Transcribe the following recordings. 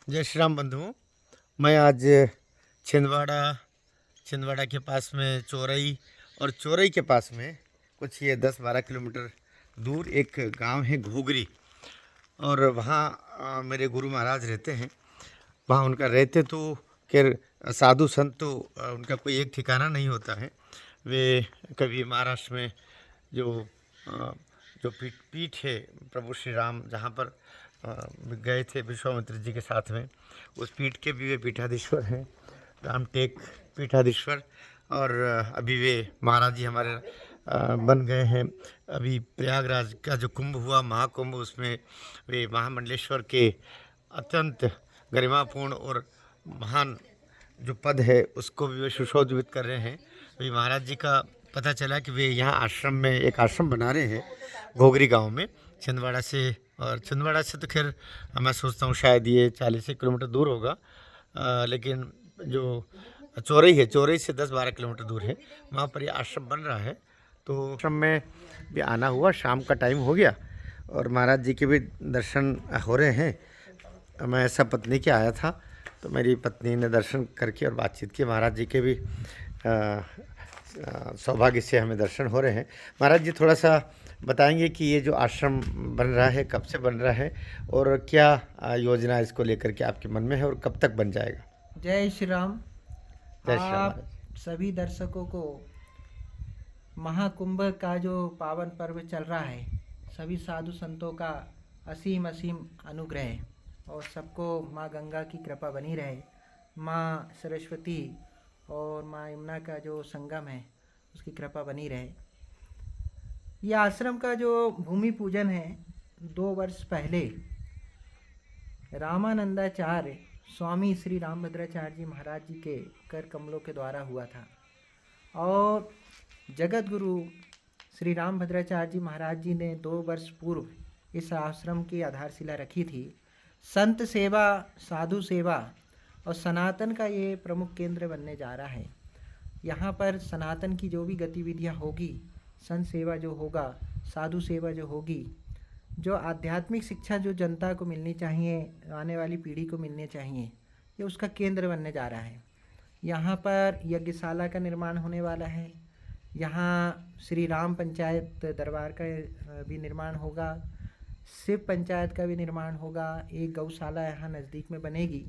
जय श्री राम बंधुओं। मैं आज छिंदवाड़ा छिंदवाड़ा के पास में चौरई और चौरई के पास में कुछ ये 10-12 किलोमीटर दूर एक गांव है घोगरी, और वहाँ मेरे गुरु महाराज रहते हैं। वहाँ उनका रहते तो खैर साधु संत तो उनका कोई एक ठिकाना नहीं होता है। वे कभी महाराष्ट्र में जो अ, जो पीठ है प्रभु श्री राम जहाँ पर गए थे विश्वामित्र जी के साथ में, उस पीठ के भी वे पीठाधीश्वर हैं, रामटेक पीठाधीश्वर। और अभी वे महाराज जी हमारे बन गए हैं। अभी प्रयागराज का जो कुंभ हुआ महाकुंभ, उसमें वे महामंडलेश्वर के अत्यंत गरिमापूर्ण और महान जो पद है उसको भी वे सुशोभित कर रहे हैं। अभी महाराज जी का पता चला कि वे यहाँ आश्रम में एक आश्रम बना रहे हैं घोगरी गांव में, छिंदवाड़ा से। और छिंदवाड़ा से तो खैर मैं सोचता हूँ शायद ये 40 किलोमीटर दूर होगा, लेकिन जो चौरई है, चौरई से 10-12 किलोमीटर दूर है, वहाँ पर ये आश्रम बन रहा है। तो आश्रम में भी आना हुआ, शाम का टाइम हो गया और महाराज जी के भी दर्शन हो रहे हैं। मैं ऐसा पत्नी के आया था तो मेरी पत्नी ने दर्शन करके और बातचीत की। महाराज जी के भी सौभाग्य से हमें दर्शन हो रहे हैं। महाराज जी थोड़ा सा बताएंगे कि ये जो आश्रम बन रहा है कब से बन रहा है और क्या योजना इसको लेकर के आपके मन में है और कब तक बन जाएगा। जय श्री राम। जय श्री राम आप महाराज। सभी दर्शकों को महाकुंभ का जो पावन पर्व चल रहा है, सभी साधु संतों का असीम असीम अनुग्रह और सबको माँ गंगा की कृपा बनी रहे, माँ सरस्वती और माँ यमुना का जो संगम है उसकी कृपा बनी रहे। ये आश्रम का जो भूमि पूजन है 2 वर्ष पहले रामानंदाचार्य स्वामी श्री रामभद्राचार्य जी महाराज जी के कर कमलों के द्वारा हुआ था, और जगत गुरु श्री रामभद्राचार्य जी महाराज जी ने 2 वर्ष पूर्व इस आश्रम की आधारशिला रखी थी। संत सेवा, साधु सेवा और सनातन का ये प्रमुख केंद्र बनने जा रहा है। यहाँ पर सनातन की जो भी गतिविधियाँ होगी, संत सेवा जो होगा, साधु सेवा जो होगी, जो आध्यात्मिक शिक्षा जो जनता को मिलनी चाहिए, आने वाली पीढ़ी को मिलनी चाहिए, ये उसका केंद्र बनने जा रहा है। यहाँ पर यज्ञशाला का निर्माण होने वाला है। यहाँ श्री राम पंचायत दरबार का भी निर्माण होगा, शिव पंचायत का भी निर्माण होगा, एक गौशाला यहाँ नज़दीक में बनेगी।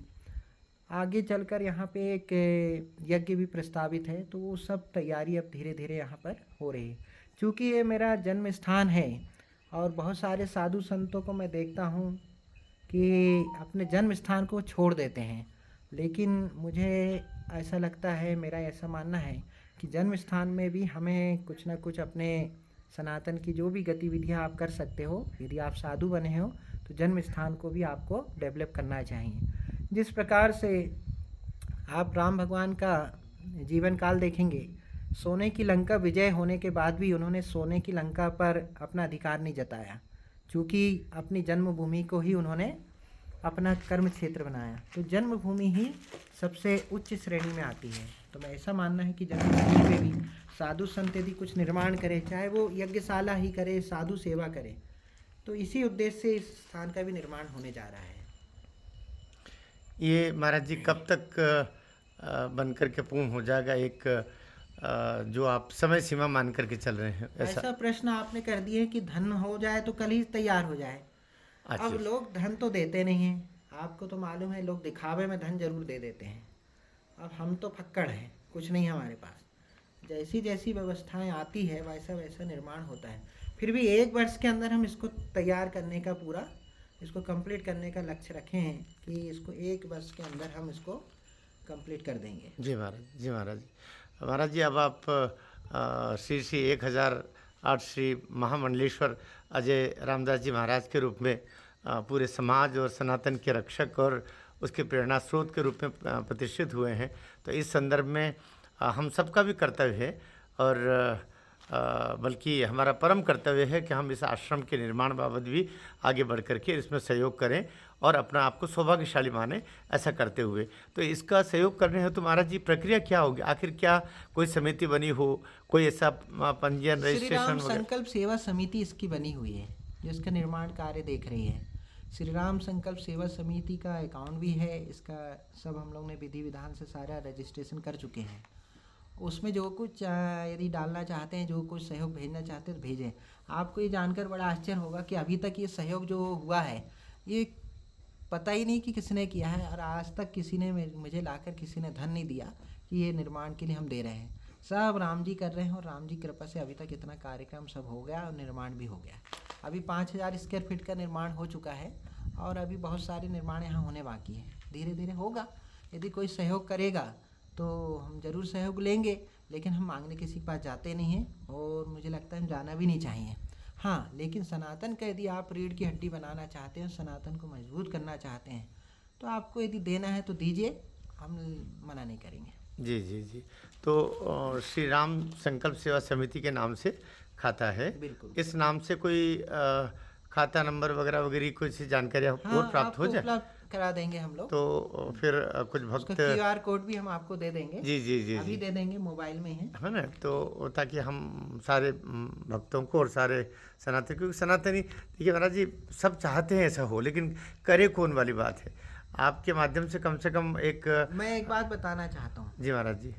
आगे चलकर यहाँ पे एक यज्ञ भी प्रस्तावित है, तो वो सब तैयारी अब धीरे धीरे यहाँ पर हो रही है। चूँकि ये मेरा जन्म स्थान है और बहुत सारे साधु संतों को मैं देखता हूँ कि अपने जन्म स्थान को छोड़ देते हैं, लेकिन मुझे ऐसा लगता है, मेरा ऐसा मानना है कि जन्म स्थान में भी हमें कुछ ना कुछ अपने सनातन की जो भी गतिविधियाँ आप कर सकते हो, यदि आप साधु बने हो तो जन्म स्थान को भी आपको डेवलप करना चाहिए। जिस प्रकार से आप राम भगवान का जीवन काल देखेंगे, सोने की लंका विजय होने के बाद भी उन्होंने सोने की लंका पर अपना अधिकार नहीं जताया, क्योंकि अपनी जन्मभूमि को ही उन्होंने अपना कर्म क्षेत्र बनाया। तो जन्मभूमि ही सबसे उच्च श्रेणी में आती है। तो मैं ऐसा मानना है कि जन्मभूमि पे भी साधु संत यदि कुछ निर्माण करे, चाहे वो यज्ञशाला ही करे, साधु सेवा करे, तो इसी उद्देश्य से इस स्थान का भी निर्माण होने जा रहा है। ये महाराज जी कब तक बन करके पूर्ण हो जाएगा, एक जो आप समय सीमा मान करके चल रहे हैं ऐसा प्रश्न आपने कर दिया कि धन हो जाए तो कल ही तैयार हो जाए। अच्छा। अब लोग धन तो देते नहीं हैं, आपको तो मालूम है, लोग दिखावे में धन जरूर दे देते हैं। अब हम तो फक्कड़ हैं, कुछ नहीं हमारे पास। जैसी जैसी व्यवस्थाएं आती है वैसा वैसा निर्माण होता है। फिर भी 1 वर्ष के अंदर हम इसको तैयार करने का पूरा, इसको कंप्लीट करने का लक्ष्य रखे हैं कि इसको 1 वर्ष के अंदर हम इसको कंप्लीट कर देंगे। जी महाराज। जी महाराज। महाराज जी अब आप श्री श्री 1008 श्री महामंडलेश्वर अजय रामदास जी महाराज के रूप में पूरे समाज और सनातन के रक्षक और उसके प्रेरणा स्रोत के रूप में प्रतिष्ठित हुए हैं। तो इस संदर्भ में हम सबका भी कर्तव्य है, और बल्कि हमारा परम कर्तव्य है कि हम इस आश्रम के निर्माण बाबत भी आगे बढ़ करके इसमें सहयोग करें और अपना आपको सौभाग्यशाली माने ऐसा करते हुए। तो इसका सहयोग करने हेतु महाराज जी प्रक्रिया क्या होगी, आखिर क्या कोई समिति बनी हो, कोई ऐसा पंजीयन श्री राम रजिस्ट्रेशन वगैरह? संकल्प सेवा समिति इसकी बनी हुई है, जो इसका निर्माण कार्य देख रही है। श्री राम संकल्प सेवा समिति का अकाउंट भी है, इसका सब हम लोग ने विधि विधान से सारा रजिस्ट्रेशन कर चुके हैं। उसमें जो कुछ यदि डालना चाहते हैं, जो कुछ सहयोग भेजना चाहते हैं तो भेजें। आपको ये जानकर बड़ा आश्चर्य होगा कि अभी तक ये सहयोग जो हुआ है ये पता ही नहीं कि किसने किया है, और आज तक किसी ने मुझे लाकर किसी ने धन नहीं दिया कि ये निर्माण के लिए हम दे रहे हैं। सब राम जी कर रहे हैं और राम जी की कृपा से अभी तक इतना कार्यक्रम सब हो गया और निर्माण भी हो गया। अभी 5000 स्क्वायर फीट का निर्माण हो चुका है और अभी बहुत सारे निर्माण यहाँ होने बाकी हैं। धीरे धीरे होगा। यदि कोई सहयोग करेगा तो हम ज़रूर सहयोग लेंगे, लेकिन हम मांगने किसी के पास जाते नहीं हैं और मुझे लगता है हम जाना भी नहीं चाहिए। हाँ, लेकिन सनातन का यदि आप रीढ़ की हड्डी बनाना चाहते हैं, सनातन को मजबूत करना चाहते हैं, तो आपको यदि देना है तो दीजिए, हम मना नहीं करेंगे। जी जी जी। तो श्री राम संकल्प सेवा समिति के नाम से खाता है। बिल्कुल। इस नाम से कोई खाता नंबर वगैरह वगैरह कुछ जानकारी और प्राप्त हो आपको जाए उपलब्ध करा देंगे हम लोग। तो फिर कुछ उसका भक्त QR कोड भी हम आपको दे देंगे। जी जी जी अभी जी दे देंगे, मोबाइल में है ना, तो ताकि हम सारे भक्तों को और सारे सनातनी, क्योंकि सनातनी देखिए महाराज जी सब चाहते हैं ऐसा हो, लेकिन करे कौन वाली बात है। आपके माध्यम से कम एक मैं एक बात बताना चाहता हूँ। जी महाराज जी।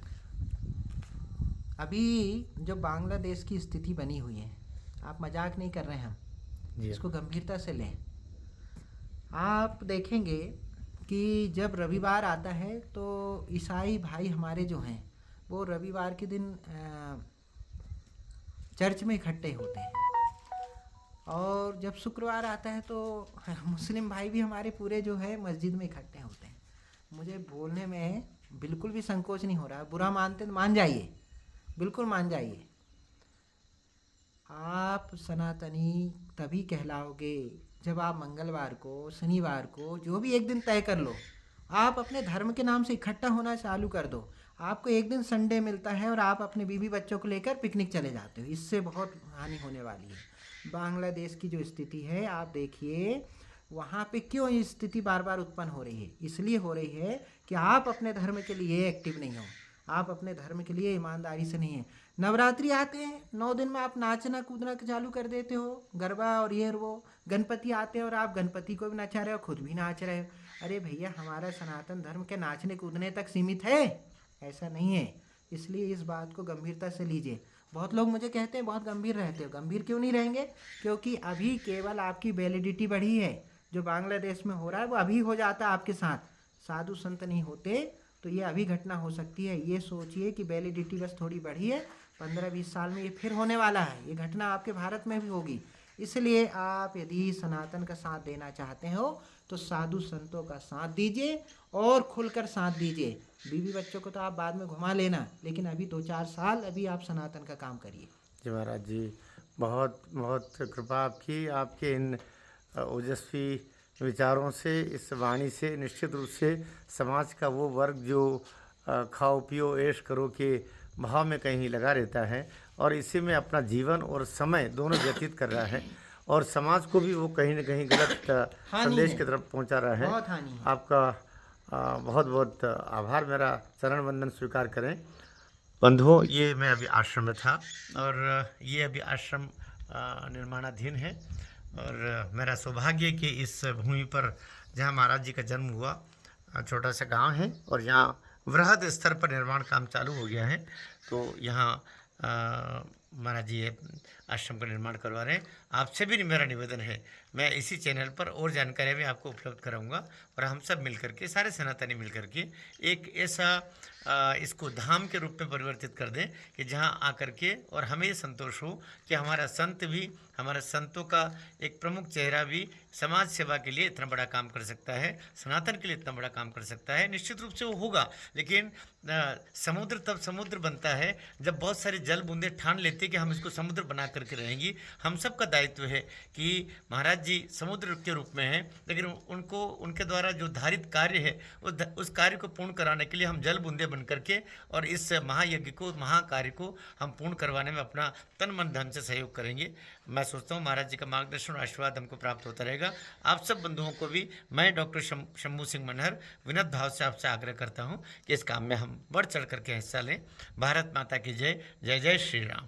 अभी जो बांग्लादेश की स्थिति बनी हुई है, आप मजाक नहीं कर रहे हैं, हम जी इसको गंभीरता से लें। आप देखेंगे कि जब रविवार आता है तो ईसाई भाई हमारे जो हैं वो रविवार के दिन चर्च में इकट्ठे होते हैं, और जब शुक्रवार आता है तो मुस्लिम भाई भी हमारे पूरे जो है मस्जिद में इकट्ठे होते हैं। मुझे बोलने में बिल्कुल भी संकोच नहीं हो रहा। बुरा मानते तो मान जाइए, बिल्कुल मान जाइए। आप सनातनी तभी कहलाओगे जब आप मंगलवार को, शनिवार को, जो भी एक दिन तय कर लो, आप अपने धर्म के नाम से इकट्ठा होना चालू कर दो। आपको एक दिन संडे मिलता है और आप अपने बीवी बच्चों को लेकर पिकनिक चले जाते हो, इससे बहुत हानि होने वाली है। बांग्लादेश की जो स्थिति है आप देखिए, वहाँ पे क्यों ये स्थिति बार बार उत्पन्न हो रही है? इसलिए हो रही है कि आप अपने धर्म के लिए एक्टिव नहीं हो, आप अपने धर्म के लिए ईमानदारी से नहीं है। नवरात्रि आते हैं, 9 दिन में आप नाचना कूदना चालू कर देते हो, गरबा और ये और वो। गणपति आते हैं और आप गणपति को भी नचा रहे हो, खुद भी नाच रहे हो। अरे भैया, हमारा सनातन धर्म के नाचने कूदने तक सीमित है, ऐसा नहीं है। इसलिए इस बात को गंभीरता से लीजिए। बहुत लोग मुझे कहते हैं बहुत गंभीर रहते हो। गंभीर क्यों नहीं रहेंगे? क्योंकि अभी केवल आपकी वैलिडिटी बढ़ी है। जो बांग्लादेश में हो रहा है वो अभी हो जाता आपके साथ। साधु संत नहीं होते तो ये अभी घटना हो सकती है। ये सोचिए कि वैलिडिटी बस थोड़ी बढ़ी है, 15-20 साल में ये फिर होने वाला है। ये घटना आपके भारत में भी होगी। इसलिए आप यदि सनातन का साथ देना चाहते हो तो साधु संतों का साथ दीजिए और खुलकर साथ दीजिए। बीवी बच्चों को तो आप बाद में घुमा लेना, लेकिन अभी 2-4 साल अभी आप सनातन का काम करिए। जी महाराज जी, बहुत बहुत कृपा आपकी। आपके इन ओजस्वी विचारों से, इस वाणी से निश्चित रूप से समाज का वो वर्ग जो खाओ पियो ऐश करो के भाव में कहीं लगा रहता है और इसी में अपना जीवन और समय दोनों व्यतीत कर रहा है, और समाज को भी वो कहीं ना कहीं गलत संदेश की तरफ पहुंचा रहा है। बहुत हानि है। आपका बहुत बहुत आभार। मेरा चरण वंदन स्वीकार करें। बंधुओं, ये मैं अभी आश्रम में था और ये अभी आश्रम निर्माणाधीन है, और मेरा सौभाग्य है कि इस भूमि पर जहाँ महाराज जी का जन्म हुआ, छोटा सा गांव है और यहाँ वृहद स्तर पर निर्माण काम चालू हो गया है। तो यहाँ महाराज जी आश्रम का निर्माण करवा रहे हैं। आपसे भी मेरा निवेदन है, मैं इसी चैनल पर और जानकारी भी आपको उपलब्ध कराऊंगा, और हम सब मिलकर के, सारे सनातनी मिलकर के एक ऐसा इसको धाम के रूप में परिवर्तित कर दें कि जहां आकर के और हमें ये संतोष हो कि हमारा संत भी, हमारा संतों का एक प्रमुख चेहरा भी समाज सेवा के लिए इतना बड़ा काम कर सकता है, सनातन के लिए इतना बड़ा काम कर सकता है। निश्चित रूप से वो होगा, लेकिन समुद्र तब समुद्र बनता है जब बहुत सारी जल बूंदें ठान लेती है कि हम इसको समुद्र बना करके रहेंगी। हम सब का दायित्व है कि महाराज जी समुद्र के रूप में हैं, लेकिन उनको, उनके द्वारा जो धारित कार्य है उस कार्य को पूर्ण कराने के लिए हम जल बूंदे बन करके और इस महायज्ञ को, महाकार्य को हम पूर्ण करवाने में अपना तन मन धन से सहयोग करेंगे। मैं सोचता हूँ महाराज जी का मार्गदर्शन और आशीर्वाद हमको प्राप्त होता रहेगा। आप सब बंधुओं को भी मैं डॉक्टर शंभू सिंह मनहर विनम्र भाव से आपसे आग्रह करता हूँ कि इस काम में हम बढ़ चढ़ करके हिस्सा लें। भारत माता की जय। जय जय श्री राम।